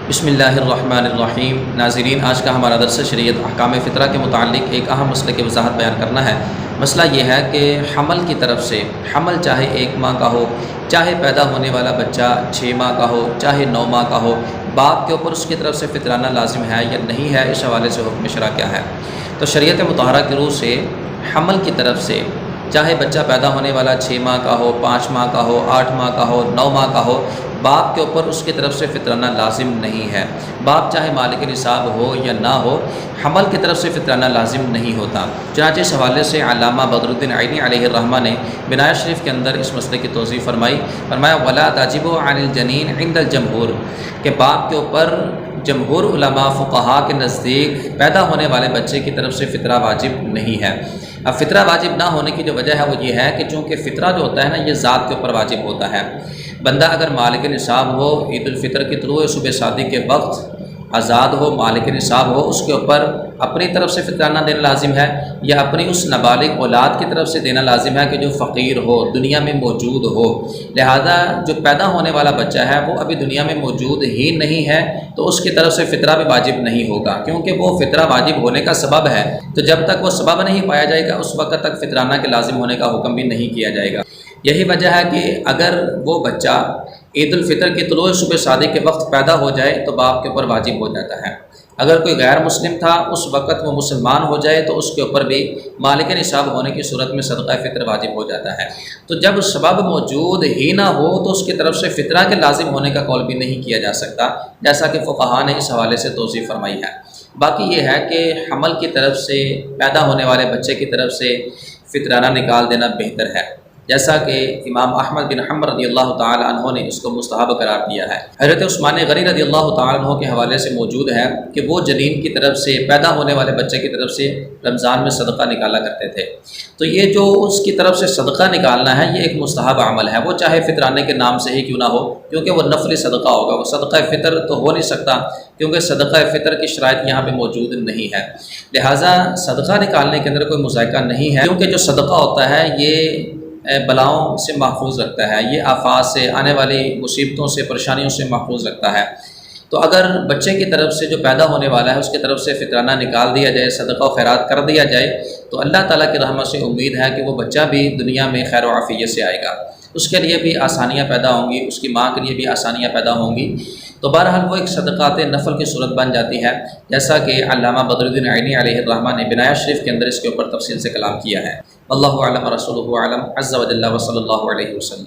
بسم اللہ الرحمن الرحیم۔ ناظرین، آج کا ہمارا درس شریعت احکام فطرہ کے متعلق ایک اہم مسئلے کی وضاحت بیان کرنا ہے۔ مسئلہ یہ ہے کہ حمل کی طرف سے، حمل چاہے 1 ماہ کا ہو، چاہے پیدا ہونے والا بچہ 6 ماہ کا ہو، چاہے 9 ماہ کا ہو، باپ کے اوپر اس کی طرف سے فطرانہ لازم ہے یا نہیں ہے، اس حوالے سے حکم شرع کیا ہے۔ تو شریعت مطہرہ کی روح سے حمل کی طرف سے چاہے بچہ پیدا ہونے والا 6 ماہ کا ہو، 5 ماہ کا ہو، 8 ماہ کا ہو، 9 ماہ کا ہو، باپ کے اوپر اس کی طرف سے فطرانہ لازم نہیں ہے۔ باپ چاہے مالک نصاب ہو یا نہ ہو، حمل کی طرف سے فطرانہ لازم نہیں ہوتا۔ چنانچہ اس حوالے سے علامہ بدر الدین عینی علیہ الرحمہ نے بنایہ شریف کے اندر اس مسئلے کی توضیح فرمایا ولا تجب عن الجنین عند الجمہور، کہ باپ کے اوپر جمہور علماء فقہا کے نزدیک پیدا ہونے والے بچے کی طرف سے فطرہ واجب نہیں ہے۔ اب فطرہ واجب نہ ہونے کی جو وجہ ہے وہ یہ ہے کہ چونکہ فطرہ جو ہوتا ہے نا، یہ ذات کے اوپر واجب ہوتا ہے۔ بندہ اگر مالک نصاب ہو، عید الفطر کی طلوع صبح صادق کے وقت آزاد ہو، مالک نصاب ہو، اس کے اوپر اپنی طرف سے فطرانہ دینا لازم ہے، یا اپنی اس نابالغ اولاد کی طرف سے دینا لازم ہے کہ جو فقیر ہو، دنیا میں موجود ہو۔ لہذا جو پیدا ہونے والا بچہ ہے وہ ابھی دنیا میں موجود ہی نہیں ہے، تو اس کی طرف سے فطرہ بھی واجب نہیں ہوگا، کیونکہ وہ فطرہ واجب ہونے کا سبب ہے۔ تو جب تک وہ سبب نہیں پایا جائے گا، اس وقت تک فطرانہ کے لازم ہونے کا حکم بھی نہیں کیا جائے گا۔ یہی وجہ ہے کہ اگر وہ بچہ عید الفطر کی طلوع صبح صادق کے وقت پیدا ہو جائے تو باپ کے اوپر واجب ہو جاتا ہے۔ اگر کوئی غیر مسلم تھا، اس وقت وہ مسلمان ہو جائے تو اس کے اوپر بھی مالک نصاب ہونے کی صورت میں صدقہ فطر واجب ہو جاتا ہے۔ تو جب سبب موجود ہی نہ ہو تو اس کی طرف سے فطرہ کے لازم ہونے کا قول بھی نہیں کیا جا سکتا، جیسا کہ فقہا نے اس حوالے سے توضیح فرمائی ہے۔ باقی یہ ہے کہ حمل کی طرف سے، پیدا ہونے والے بچے کی طرف سے فطرانہ نکال دینا بہتر ہے، جیسا کہ امام احمد بن حنبل رضی اللہ تعالی عنہ نے اس کو مستحب قرار دیا ہے۔ حضرت عثمان غنی رضی اللہ تعالی عنہ کے حوالے سے موجود ہے کہ وہ جنین کی طرف سے، پیدا ہونے والے بچے کی طرف سے رمضان میں صدقہ نکالا کرتے تھے۔ تو یہ جو اس کی طرف سے صدقہ نکالنا ہے، یہ ایک مستحب عمل ہے، وہ چاہے فطرانے کے نام سے ہی کیوں نہ ہو، کیونکہ وہ نفلی صدقہ ہوگا، وہ صدقہ فطر تو ہو نہیں سکتا، کیونکہ صدقہ فطر کی شرائط یہاں پہ موجود نہیں ہے۔ لہٰذا صدقہ نکالنے کے اندر کوئی مذائقہ نہیں ہے، کیونکہ جو صدقہ ہوتا ہے یہ بلاؤں سے محفوظ رکھتا ہے، یہ آفات سے، آنے والی مصیبتوں سے، پریشانیوں سے محفوظ رکھتا ہے۔ تو اگر بچے کی طرف سے جو پیدا ہونے والا ہے اس کی طرف سے فطرانہ نکال دیا جائے، صدقہ و خیرات کر دیا جائے، تو اللہ تعالیٰ کی رحمت سے امید ہے کہ وہ بچہ بھی دنیا میں خیر و عافیت سے آئے گا، اس کے لیے بھی آسانیاں پیدا ہوں گی، اس کی ماں کے لیے بھی آسانیاں پیدا ہوں گی۔ تو بہرحال وہ ایک صدقات نفل کی صورت بن جاتی ہے، جیسا کہ علامہ بدر الدین عینی علیہ الرحمہ نے بنایہ شریف کے اندر اس کے اوپر تفصیل سے کلام کیا ہے۔ واللہ اعلم رسولہ اعلم عز وجل وصلی اللہ علیہ وسلم۔